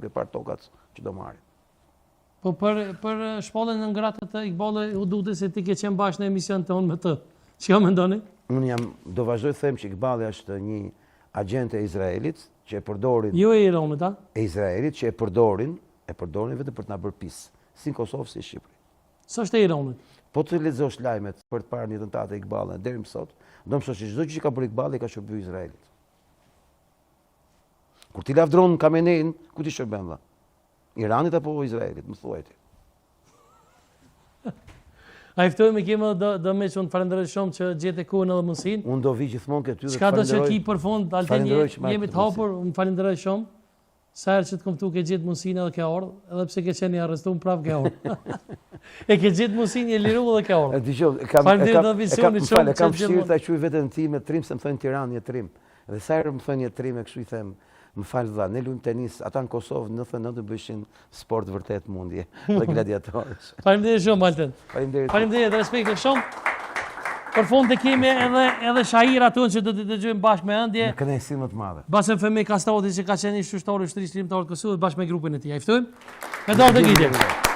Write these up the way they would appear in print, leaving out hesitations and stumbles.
duke parë tokat që do marrin. Po për shpallën në ngratët të Iqbalit, u duket se ti ke qenë bashkë në emision tonë me të. Çka mendoni? Unë do vazhdoj të them që Iqbali është një agent e Izraelit që e përdorin. Jo e Iranit, a? E Izraelit që e përdorin vetëm për të na bërë pis, si në Kosovë si në Shqipëri. S'është e Iranit. Po të lexosh lajmet për të parë një tentate e Iqbalit deri më sot, do të thosh që çdo gjë që ka bërë Iqbali ka shërbyer Izraelit. Kur ti lavdron Kamenein, ku ti shërben valla? Iranit apo Izraelit, më thuaj ti. A i ftojmë kemë do me që unë falenderoj shumë që gjete kohën edhe mundësinë. Unë do vi gjithmonë këtë ty dhe çka do që ki për fund, Altin jemi të hapur, unë falenderoj shumë. Sa herë që të këmtu ke gjithë mundësinë edhe ke ardhur, edhe pse ke qenë i arrestuar prapë ke ardhur. E ke gjithë mundësinë e liru edhe ke ardhur. Kam vështirë ta quaj veten time Trim se më thonë Tiranë një Trim. Dhe sa herë më thonë një Trim e kështu i them, më falë dha, ne luajmë tenis, ata në Kosovë 99 bëshin sport vërtet mundje dhe gladiatorës. Faleminderit shumë Altin. Faleminderit, respekte shumë. Për fund të kemi edhe shahira tonë që do të dëgjojmë bashkë me ëndje. Në kënaqësi më të madhe. Basën Femi Kastauti që ka qenë shqyrtar i Shtrisë Shërimtare të Kosovës bashkë me grupin e tij. Ai ftojmë. Me dorë të gjigje.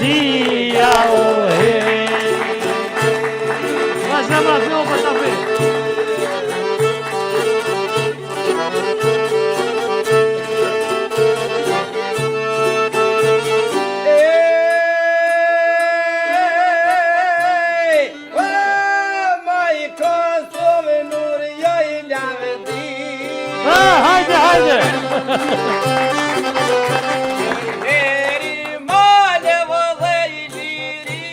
Sia o he. Vazhda më atë për ta fe. Hajde, hajde! Deri male vë i liri,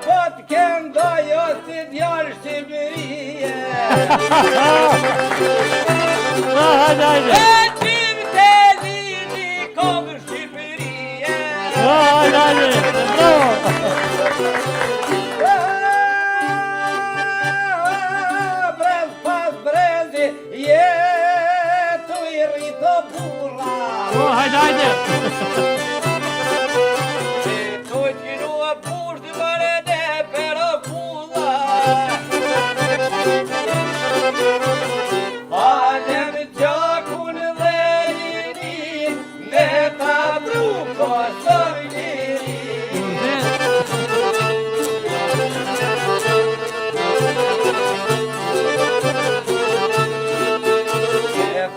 po t'kem dojo si djarë Shqipërie. Hajde, hajde! E tim të lini kom Shqipërie. Hajde, hajde! Bravo! Jetu I rritë burra. Hajde, hajde! Jetu I t'kinu e burë të mërë dhe për bulla. Falem gjakun dhe lirin, me ta bru Kosovë lirin.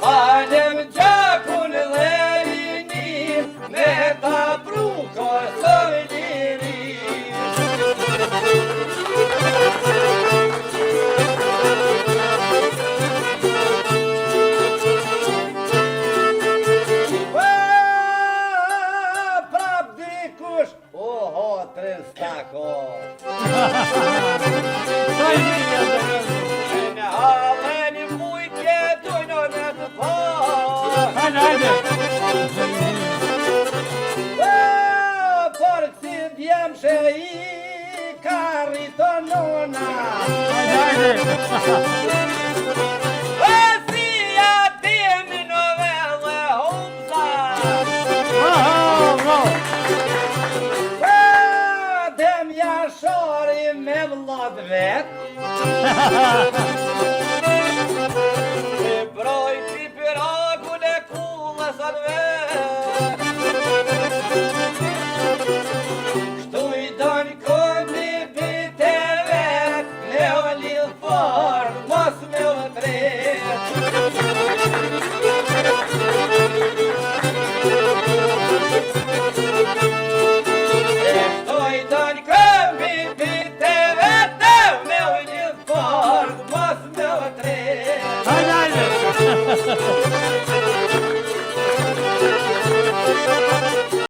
Falem gjakun dhe rinin, me ta pru Kosovë lirin. Prap dikush, oho, trestako. Në halen I mujtje, dojnë me të parë. Hajde, hajde! Por si djem që I ka rritë nona. Hajde, hajde! Si atim novelle humza. Bravo! Dem jashari me vllad vet.